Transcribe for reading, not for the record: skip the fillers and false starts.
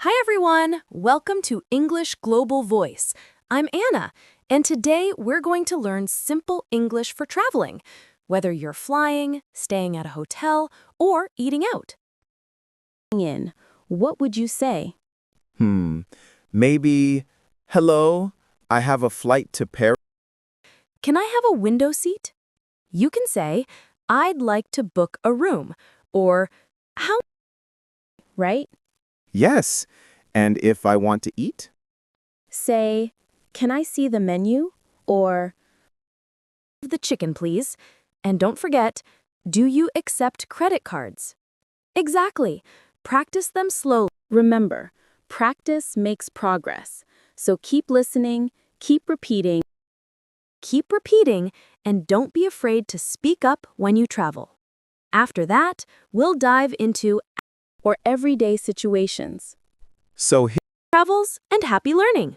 Hi everyone! Welcome to English Global Voice. I'm Anna, and today we're going to learn simple English for traveling, whether you're flying, staying at a hotel, or eating out. What would you say? Maybe, hello, I have a flight to Paris. Can I have a window seat? You can say, I'd like to book a room, or how, right? Yes, and if I want to eat? Say, can I see the menu? Or, the chicken, please. And don't forget, do you accept credit cards? Exactly. Practice them slowly. Remember, practice makes progress. So keep listening, keep repeating, and don't be afraid to speak up when you travel. After that, we'll dive into or everyday situations. So Travels and happy learning.